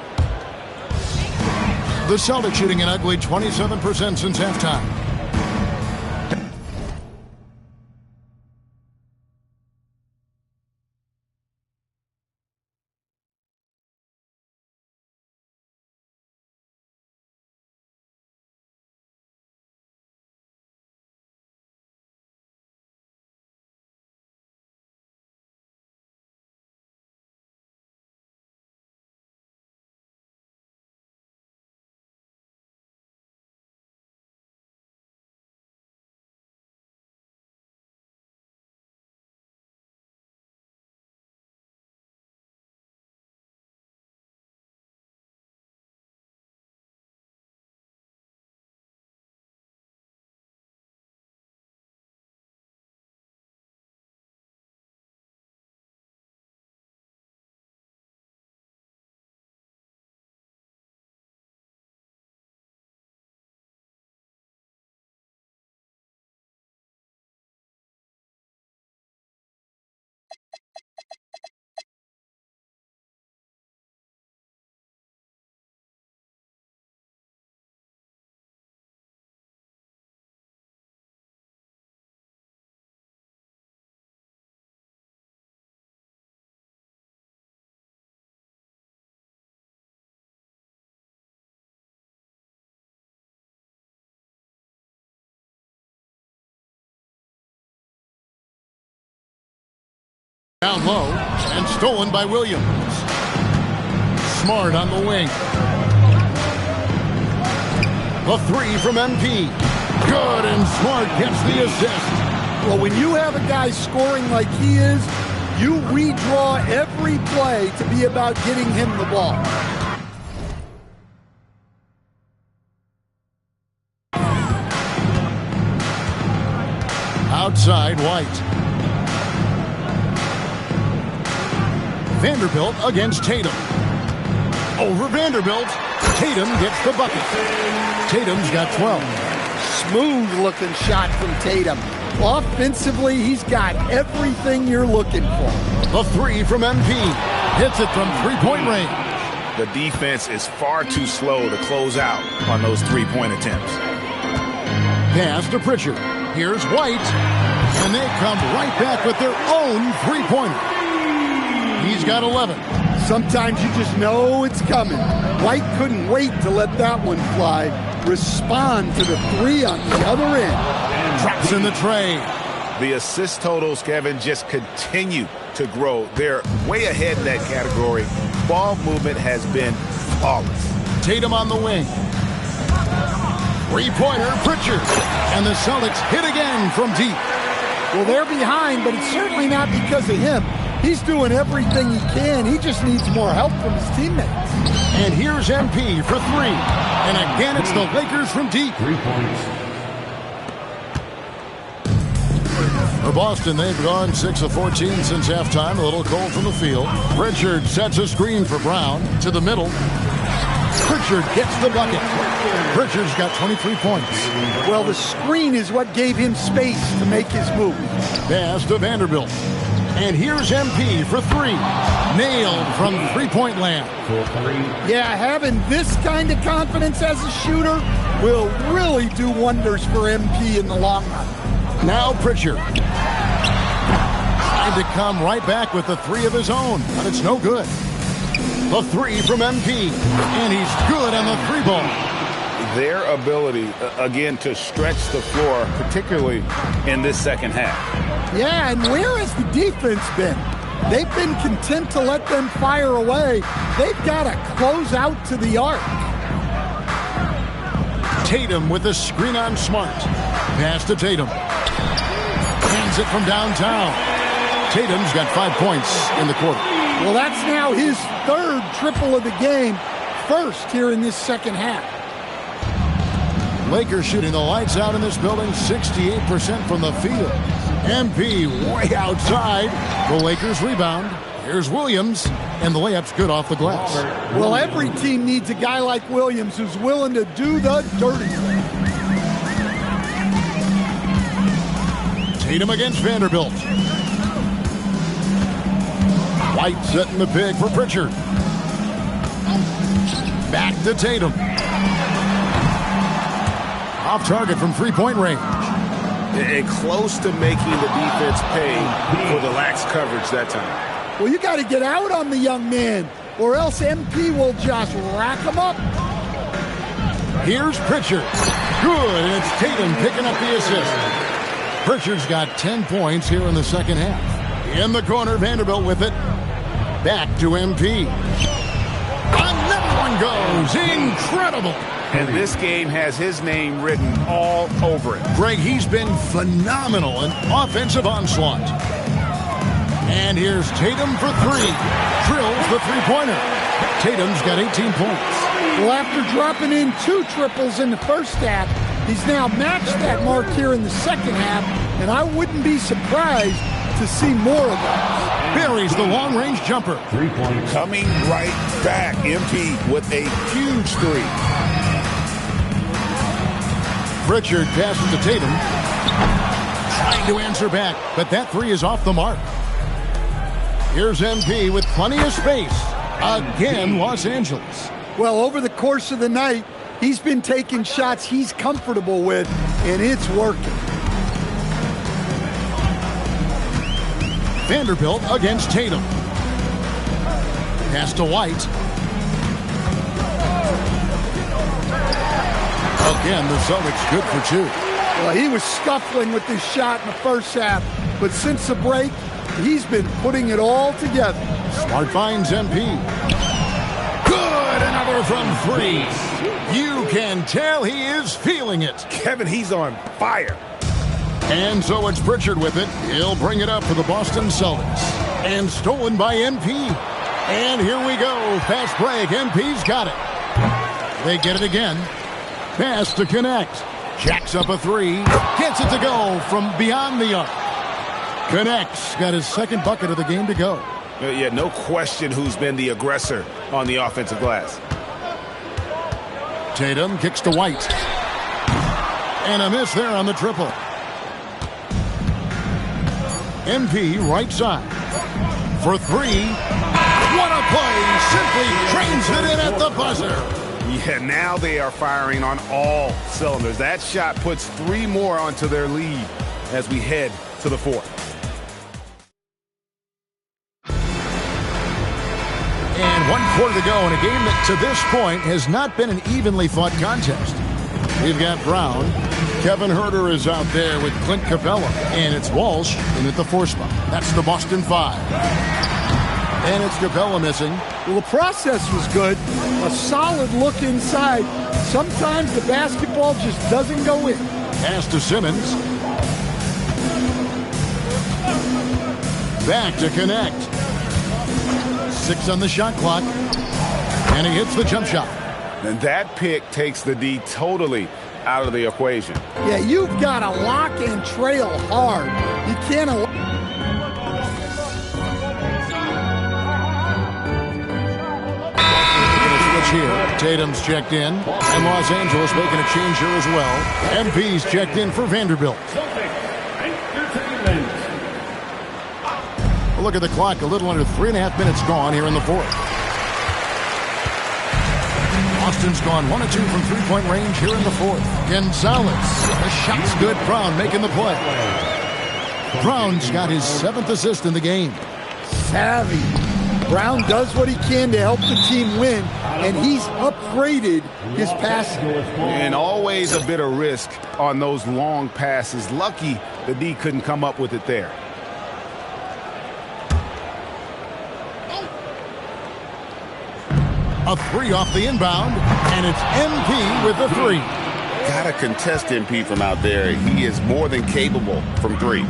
The Celtics shooting an ugly 27% since halftime. Down low and stolen by Williams. Smart on the wing. The three from MP. Good, and Smart gets the assist. Well, when you have a guy scoring like he is, you redraw every play to be about getting him the ball. Outside, White. Vanderbilt against Tatum. Over Vanderbilt. Tatum gets the bucket. Tatum's got 12. Smooth-looking shot from Tatum. Offensively, he's got everything you're looking for. The three from MP. Hits it from three-point range. The defense is far too slow to close out on those three-point attempts. Pass to Pritchard. Here's White. And they come right back with their own three-pointer. He's got 11. Sometimes you just know it's coming. White couldn't wait to let that one fly. Respond to the three on the other end. Drops in the tray. The assist totals, Kevin, just continue to grow. They're way ahead in that category. Ball movement has been flawless. Tatum on the wing. Three-pointer, Pritchard. And the Celtics hit again from deep. Well, they're behind, but it's certainly not because of him. He's doing everything he can. He just needs more help from his teammates. And here's MP for three. And again, it's the Lakers from deep. 3 points. For Boston, they've gone 6 of 14 since halftime. A little cold from the field. Pritchard sets a screen for Brown to the middle. Pritchard gets the bucket. Pritchard's got 23 points. Well, the screen is what gave him space to make his move. Pass to Vanderbilt. And here's MP for three. Nailed from three-point land. Yeah, having this kind of confidence as a shooter will really do wonders for MP in the long run. Now Pritchard. Tried to come right back with the three of his own, but it's no good. The three from MP, and he's good on the three ball. Their ability, again, to stretch the floor, particularly in this second half. Yeah, and where has the defense been? They've been content to let them fire away. They've got to close out to the arc. Tatum with the screen on Smart. Pass to Tatum. Hands it from downtown. Tatum's got 5 points in the quarter. Well, that's now his third triple of the game, first here in this second half. Lakers shooting the lights out in this building, 68% from the field. MP way outside. The Lakers rebound. Here's Williams, and the layup's good off the glass. Well, every team needs a guy like Williams who's willing to do the dirty. Tatum against Vanderbilt. White setting the pick for Pritchard. Back to Tatum. Off target from three-point range. And close to making the defense pay for the lax coverage that time. Well, you got to get out on the young man, or else MP will just rack him up. Here's Pritchard. Good, and it's Tatum picking up the assist. Pritchard's got 10 points here in the second half. In the corner, Vanderbilt with it. Back to MP. Another one goes. Incredible. And this game has his name written all over it. Greg, he's been phenomenal in offensive onslaught. And here's Tatum for three. Drills the three-pointer. Tatum's got 18 points. Well, after dropping in 2 triples in the first half, he's now matched that mark here in the second half, and I wouldn't be surprised to see more of that. Buries the long-range jumper. 3 points. Coming right back, MP with a huge three. Pritchard passes to Tatum. Trying to answer back, but that three is off the mark. Here's MP with plenty of space. Again, Los Angeles. Well, over the course of the night, he's been taking shots he's comfortable with, and it's working. Vanderbilt against Tatum. Pass to White. Again, the Celtics good for 2. Well, he was scuffling with this shot in the first half, but since the break, he's been putting it all together. Smart finds MP. Good, another from 3. You can tell he is feeling it. Kevin, he's on fire. And so it's Pritchard with it. He'll bring it up for the Boston Celtics. And stolen by MP. And here we go. Fast break. MP's got it. They get it again. Pass to connect. Jacks up a 3. Gets it to go from beyond the arc. Connects. Got his second bucket of the game to go. Yeah, no question who's been the aggressor on the offensive glass. Tatum kicks to White. And a miss there on the triple. MP right side. For 3. What a play. Simply trains it in at the buzzer. Yeah, now they are firing on all cylinders. That shot puts 3 more onto their lead as we head to the 4th. And 1 quarter to go in a game that to this point has not been an evenly fought contest. We've got Brown. Kevin Huerter is out there with Clint Capella. And it's Walsh in at the 4 spot. That's the Boston 5. And it's Capella missing. Well, the process was good. A solid look inside. Sometimes the basketball just doesn't go in. Pass to Simmons. Back to connect. 6 on the shot clock. And he hits the jump shot. And that pick takes the D totally out of the equation. Yeah, you've got to lock and trail hard. You can't allow... Here. Tatum's checked in, and Los Angeles making a change here as well. MP's checked in for Vanderbilt. A look at the clock, a little under 3.5 minutes gone here in the 4th. Austin's gone 1 of 2 from three-point range here in the 4th. Gonzalez, the shot's good. Brown making the play. Brown's got his 7th assist in the game. Savvy. Brown does what he can to help the team win, and he's upgraded his passing. And always a bit of risk on those long passes. Lucky the D couldn't come up with it there. A 3 off the inbound, and it's MP with the 3. Gotta contest MP from out there. He is more than capable from 3.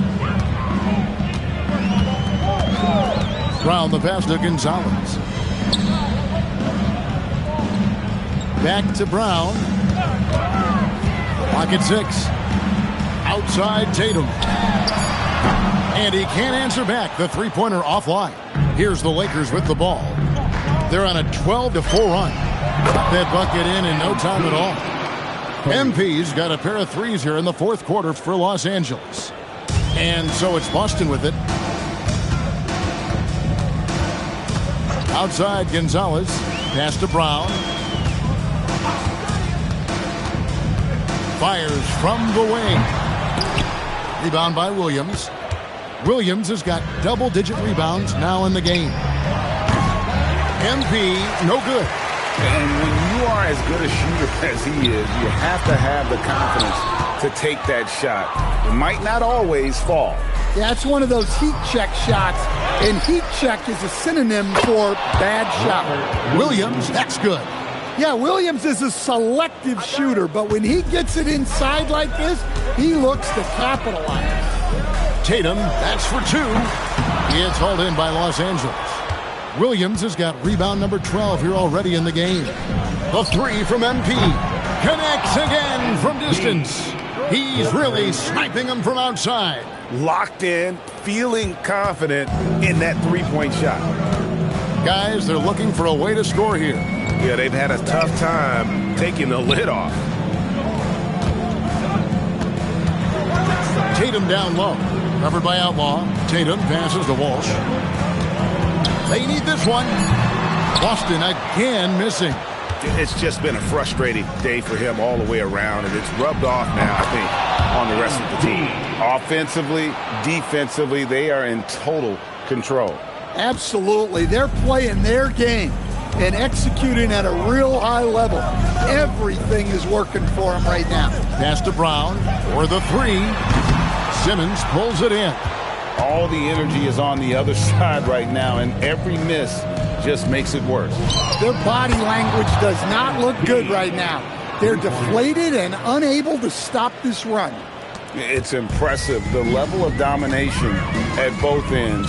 Brown the pass to Gonzalez. Back to Brown. Pocket 6. Outside Tatum. And he can't answer back. The three-pointer offline. Here's the Lakers with the ball. They're on a 12-4 run. Got that bucket in no time at all. MP's got a pair of threes here in the fourth quarter for Los Angeles. And so it's Boston with it. Outside Gonzalez. Pass to Brown. Fires from the wing. Rebound by Williams. Williams has got double-digit rebounds now in the game. MP, no good. And when you are as good a shooter as he is, you have to have the confidence to take that shot. It might not always fall. Yeah, it's one of those heat check shots, and heat check is a synonym for bad shot. Williams, that's good. Yeah, Williams is a selective shooter, but when he gets it inside like this, he looks to capitalize. Tatum, that's for 2. It's hauled in by Los Angeles. Williams has got rebound number 12 here already in the game. The 3 from MP. Connects again from distance. He's really sniping them from outside. Locked in, feeling confident in that three-point shot. Guys, they're looking for a way to score here. Yeah, they've had a tough time taking the lid off. Tatum down low. Covered by Outlaw. Tatum passes to Walsh. They need this one. Boston again missing. It's just been a frustrating day for him all the way around, and it's rubbed off now, I think, on the rest of the team. Offensively, defensively, they are in total control. Absolutely. They're playing their game and executing at a real high level. Everything is working for them right now. Pass to Brown for the 3. Simmons pulls it in. All the energy is on the other side right now, and every miss just makes it worse. Their body language does not look good right now. They're deflated and unable to stop this run. It's impressive, the level of domination at both ends,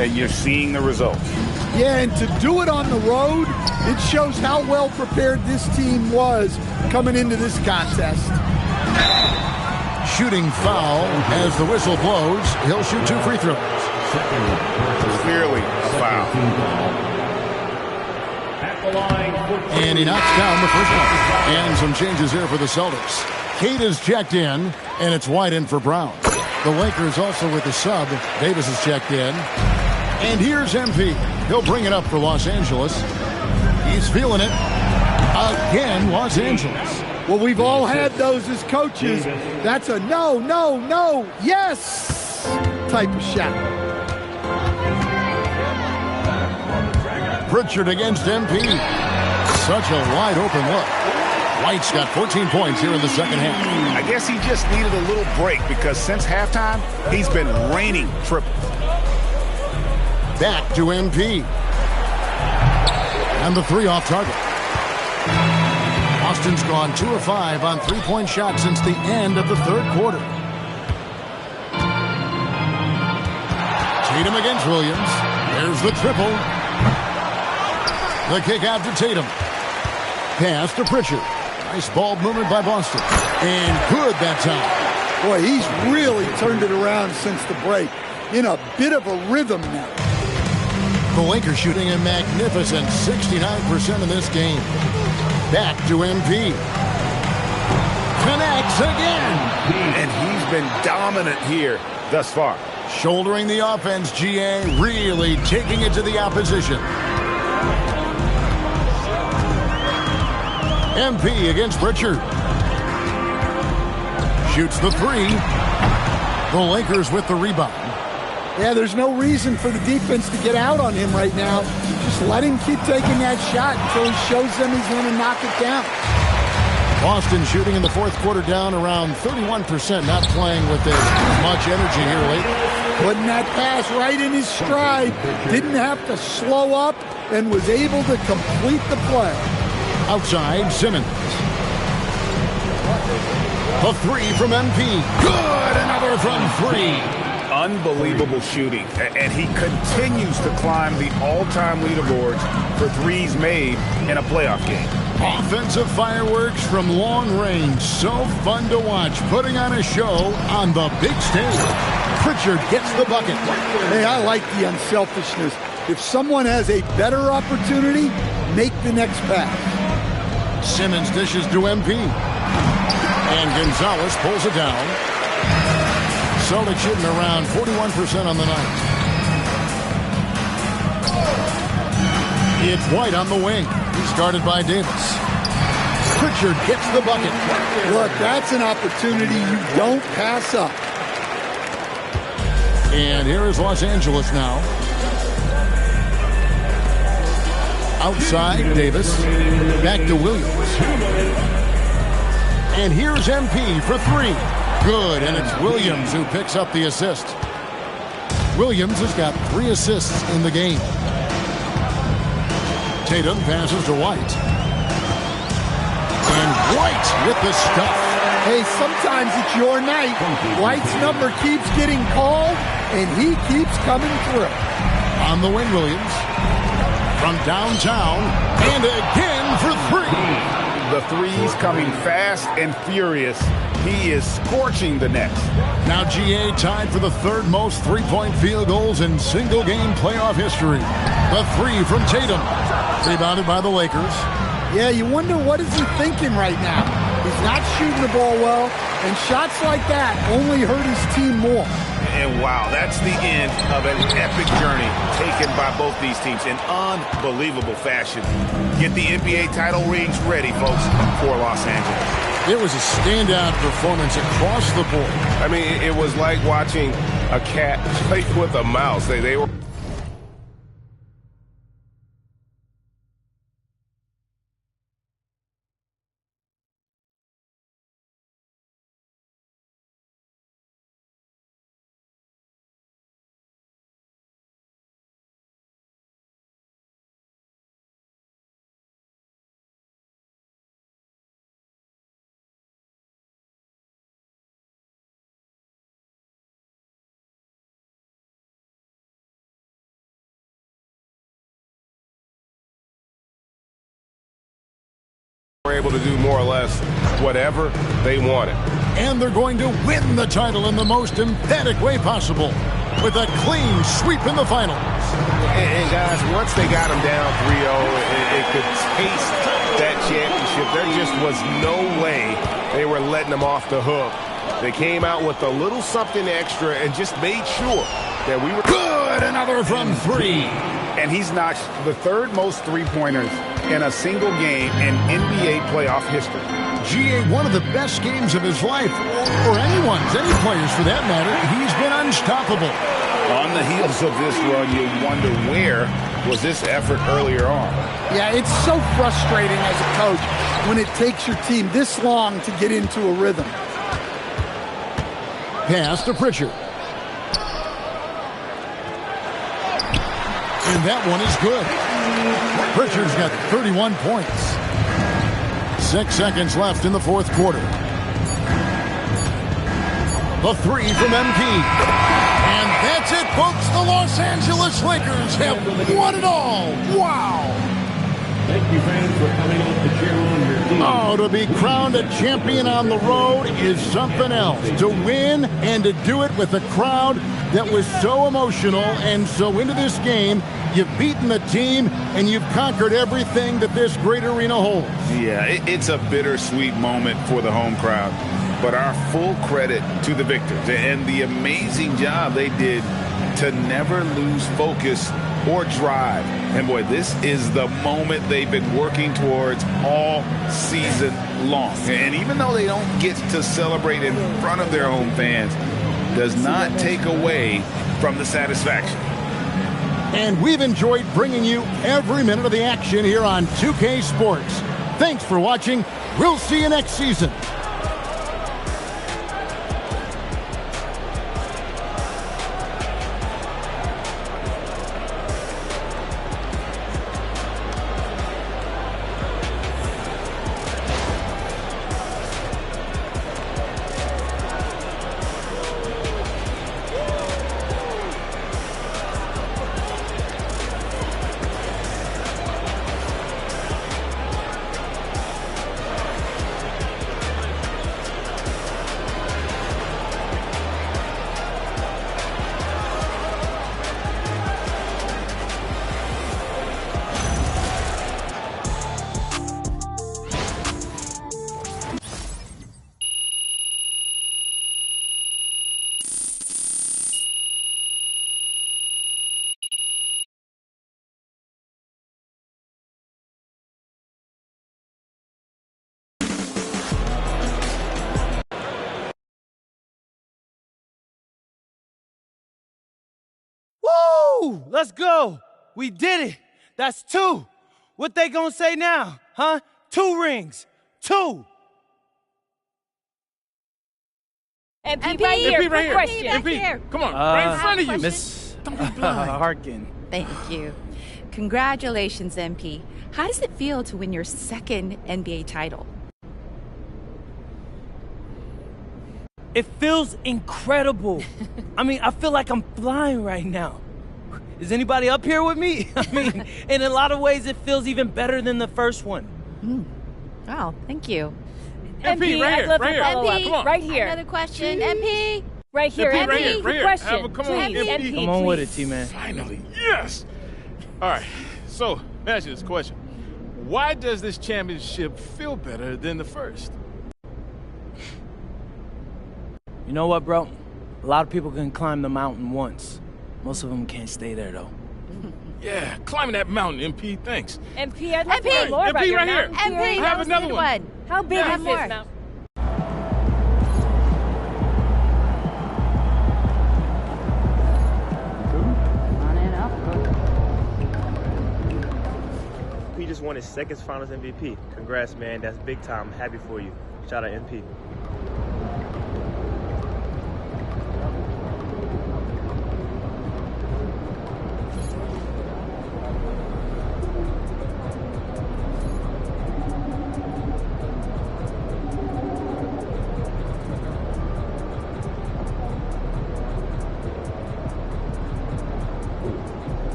and you're seeing the results. Yeah, and to do it on the road, it shows how well prepared this team was coming into this contest. Shooting foul as the whistle blows. He'll shoot 2 free throws. Clearly a foul. And he knocks down the first one. And some changes here for the Celtics. Cade is checked in, and it's White in for Brown. The Lakers also with the sub. Davis is checked in. And here's MP. He'll bring it up for Los Angeles. He's feeling it. Again, Los Angeles. Well, we've all had those as coaches. That's a no, no, no, yes type of shot. Pritchard against MP. Such a wide open look. White's got 14 points here in the second half. I guess he just needed a little break because since halftime, he's been raining triples. Back to MP. And the 3 off target. Boston's gone 2 of 5 on three-point shots since the end of the third quarter. Tatum against Williams. There's the triple. The kick out to Tatum. Pass to Pritchard. Nice ball movement by Boston. And good that time. Boy, he's really turned it around since the break. In a bit of a rhythm now. The Lakers shooting a magnificent 69% in this game. Back to MP. Connects again. And he's been dominant here thus far. Shouldering the offense, GA, really taking it to the opposition. MP against Pritchard. Shoots the 3. The Lakers with the rebound. Yeah, there's no reason for the defense to get out on him right now. Just let him keep taking that shot until he shows them he's going to knock it down. Boston shooting in the fourth quarter down around 31%, not playing with as much energy here lately. Putting that pass right in his stride. Didn't have to slow up and was able to complete the play. Outside, Simmons. A three from MP. Good! Another from three. Unbelievable shooting, and he continues to climb the all-time leaderboards for threes made in a playoff game. Offensive fireworks from long range. So fun to watch. Putting on a show on the big stage. Pritchard gets the bucket. Hey, I like the unselfishness. If someone has a better opportunity, make the next pass. Simmons dishes to MP. And Gonzalez pulls it down. Celtics shooting around 41% on the night. It's White on the wing. He's guarded by Davis. Pritchard gets the bucket. Look, that's an opportunity you don't pass up. And here is Los Angeles now. Outside, Davis. Back to Williams. And here's MP for three. Good, and it's Williams who picks up the assist. Williams has got 3 assists in the game. Tatum passes to White. And White with the stuff. Hey, sometimes it's your night. White's number keeps getting called, and he keeps coming through. On the wing, Williams. From downtown, and again for three. The threes coming fast and furious. He is scorching the nets. Now GA tied for the third most three-point field goals in single-game playoff history. The three from Tatum. Rebounded by the Lakers. Yeah, you wonder what is he thinking right now. He's not shooting the ball well, and shots like that only hurt his team more. And wow, that's the end of an epic journey taken by both these teams in unbelievable fashion. Get the NBA title rings ready, folks, for Los Angeles. It was a standout performance across the board. I mean, it was like watching a cat play with a mouse. They were... were able to do more or less whatever they wanted. And they're going to win the title in the most emphatic way possible with a clean sweep in the finals. And guys, once they got him down 3-0, it could taste that championship. There just was no way they were letting them off the hook. They came out with a little something extra and just made sure that we were good. Another from three. And he's notched the third most three-pointers in a single game in NBA playoff history. GA, one of the best games of his life, or anyone's, any players for that matter. He's been unstoppable. On the heels of this run, you wonder where was this effort earlier on. Yeah, it's so frustrating as a coach when it takes your team this long to get into a rhythm. Pass to Pritchard. And that one is good. Pritchard's got 31 points. 6 seconds left in the fourth quarter. The three from MP. And that's it, folks. The Los Angeles Lakers have won it all. Wow. Thank you, fans, for coming out to cheer on your team. Oh, to be crowned a champion on the road is something else. To win and to do it with a crowd that was so emotional and so into this game. You've beaten the team, and you've conquered everything that this great arena holds. Yeah, it's a bittersweet moment for the home crowd. But our full credit to the victors and the amazing job they did to never lose focus or drive. And boy, this is the moment they've been working towards all season long. And even though they don't get to celebrate in front of their home fans, does not take away from the satisfaction. And we've enjoyed bringing you every minute of the action here on 2K Sports. Thanks for watching. We'll see you next season. Woo! Let's go. We did it. That's 2. What they gonna say now, huh? 2 rings. 2. MP right here. MP right here. Question. MP, come on, right in front of you. Miss Harkin. Thank you. Congratulations, MP. How does it feel to win your 2nd NBA title? It feels incredible. I mean, I feel like I'm flying right now. Is anybody up here with me? I mean, in a lot of ways, it feels even better than the first one. Wow, thank you. MP, right here, right here. MP, Come on. right here. Another question. MP, right here. MP, right here, Good right here. question. Come on, MP. Come on with it, T-Man. Finally, yes. All right, so let me ask you this question. Why does this championship feel better than the first? You know what, bro? A lot of people can climb the mountain once. Most of them can't stay there, though. Yeah, climbing that mountain, MP, thanks. MP, I'd love to hear more about MP your right here. mountain. MP, have another one. How big is this mountain? He just won his 2nd Finals MVP. Congrats, man. That's big time. Happy for you. Shout out MP.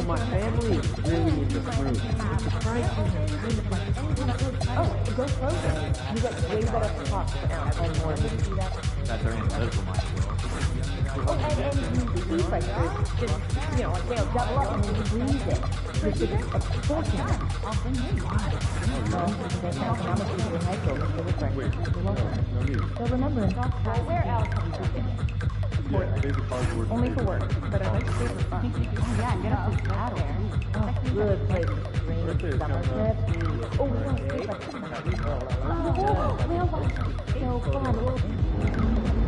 My family is really in this room. The prices are kind of like, oh, go closer. You get way better spots and more. You see that? That's our analytical mind. And you see like this, just, you know, like they'll double up and then you freeze it. It's just a fortune. How much is your head go? So remember, where else have you been? Only for work, but I like to stay for fun. Oh yeah, get out there. Oh, good place. Rain, summer trip. Oh, we don't sleep like that. Oh, whale watching. So fun.